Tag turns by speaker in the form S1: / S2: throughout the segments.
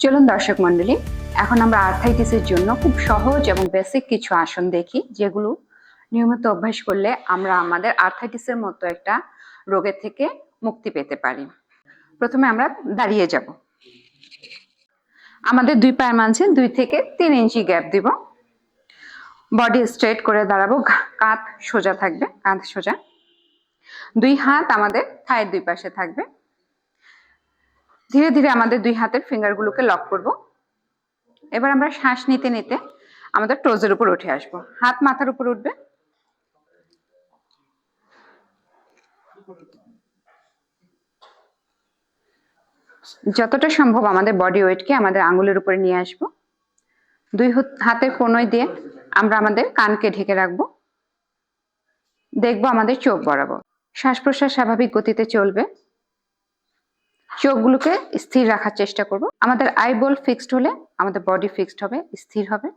S1: চলুন দর্শক মন্ডলী, এখন আমরা আর্থ্রাইটিসের জন্য খুব সহজ এবং বেসিক কিছু আসন দেখি, যেগুলো নিয়মিত অভ্যাস করলে আমরা আমাদের আর্থ্রাইটিসের মতো একটা রোগের থেকে মুক্তি পেতে পারি। প্রথমে আমরা দাঁড়িয়ে যাব। আমাদের দুই পায়ের মাঝে 2 থেকে 3 ইঞ্চি গ্যাপ দিব। বডি স্ট্রেট করে দাঁড়াবো, কাঁধ সোজা থাকবে, কাঁধ সোজা। দুই হাত আমাদের থায়ের দুই পাশে থাকবে। ধীরে ধীরে আমাদের দুই হাতের ফিঙ্গারগুলোকে লক করব। এবার আমরা শ্বাস নিতে নিতে আমাদের টোজের উপর উঠে আসবো, হাত মাথার উপর উঠবে। যতটা সম্ভব আমাদের বডি ওয়েটকে আমাদের আঙ্গুলের উপরে নিয়ে আসবো। দুই হাতের কোনোই দিয়ে আমরা আমাদের কানকে ঢেকে রাখবো। দেখবো আমাদের চোখ বরাবর। শ্বাস প্রশ্বাস স্বাভাবিক গতিতে চলবে। চোখগুলোকে স্থির রাখার চেষ্টা করব। আমাদের আইবল ফিক্সড হলে আমাদের বডি ফিক্সড হবে, স্থির হবে।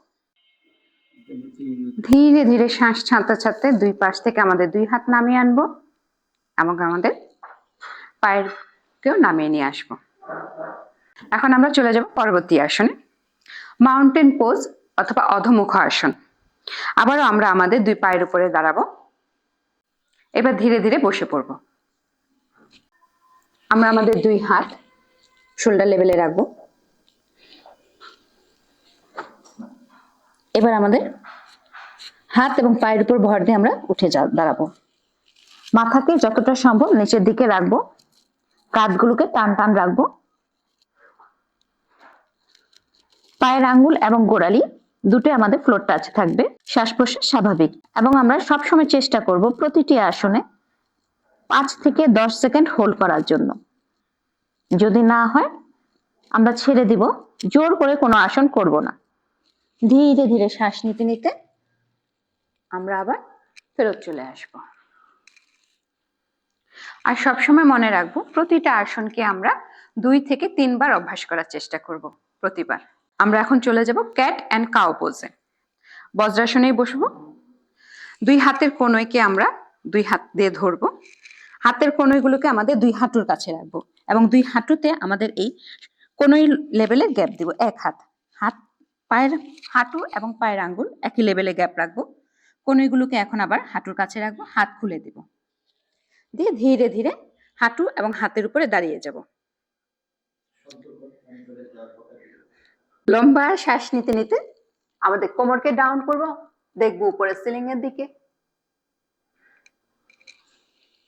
S1: ধীরে ধীরে শ্বাস ছাড়তে ছাড়তে দুই পাশ থেকে আমাদের দুই হাত নামিয়ে আনবো এবং আমাদের পায়েরকেও নামিয়ে নিয়ে আসবো। এখন আমরা চলে যাব পরবর্তী আসনে, মাউন্টেন পোজ অথবা অধমুখ আসন। আবারও আমরা আমাদের দুই পায়ের উপরে দাঁড়াবো। এবার ধীরে ধীরে বসে পড়ব। আমরা আমাদের দুই হাত শোল্ডার লেভেলে রাখবো। এবার আমাদের হাত এবং পায়ের উপর ভর দিয়ে আমরা উঠে দাঁড়াবো। মাথাকে যতটা সম্ভব নিচের দিকে রাখবো, কাঁধগুলোকে টান টান রাখবো। পায়ের আঙ্গুল এবং গোড়ালি দুটো আমাদের ফ্লোর টাচ থাকবে। শ্বাস প্রশ্বাস স্বাভাবিক এবং আমরা সবসময় চেষ্টা করব প্রতিটি আসনে 5 থেকে 10 সেকেন্ড হোল্ড করার জন্য। যদি না হয় আমরা ছেড়ে দিব, জোর করে কোনো আসন করব না। ধীরে ধীরে শ্বাস নিতে নিতে আমরা আবার ফেরত চলে আসব। আর সবসময় মনে রাখবো প্রতিটা আসনকে আমরা 2 থেকে 3 বার অভ্যাস করার চেষ্টা করব প্রতিবার। আমরা এখন চলে যাব ক্যাট অ্যান্ড কাউ পোজে। বজ্রাসনেই বসবো। দুই হাতের কনুইকে আমরা দুই হাত দিয়ে ধরবো। হাতের কনুইগুলোকে আমাদের দুই হাঁটুর কাছে রাখবো এবং দুই হাঁটুতে আমাদের এই কনুই লেভেলে গ্যাপ দিব। এক হাত, পায়ের হাঁটু এবং পায়ের আঙ্গুল একই লেভেলে গ্যাপ রাখবো। কনুইগুলোকে এখন আবার হাঁটুর কাছে রাখবো, হাত খুলে দিব, দিয়ে ধীরে ধীরে হাঁটু এবং হাতের উপরে দাঁড়িয়ে যাব। লম্বা শ্বাস নিতে নিতে আমাদের কোমরকে ডাউন করব, দেখবো উপরে সিলিং এর দিকে।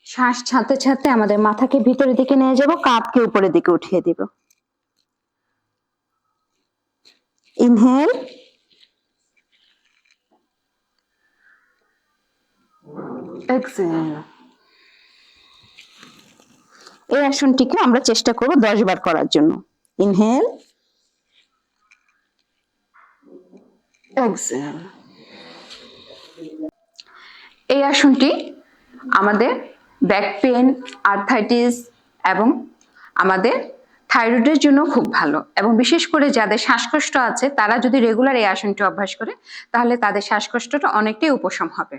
S1: শ্বাস ছাড়তে ছাড়তে আমাদের মাথাকে ভিতরের দিকে নিয়ে যাব, কাঁধকে উপরের দিকে উঠিয়ে দিব। Inhale, exhale. এই আসনটিকে আমরা চেষ্টা করব 10 বার করার জন্য। Inhale, exhale. এই আসনটি আমাদের ব্যাক পেন, আর্থ্রাইটিস এবং আমাদের থাইরয়েডের জন্য খুব ভালো, এবং বিশেষ করে যাদের শ্বাসকষ্ট আছে তারা যদি রেগুলার এই আসনটি অভ্যাস করে তাহলে তাদের শ্বাসকষ্টটা অনেকটাই উপশম হবে।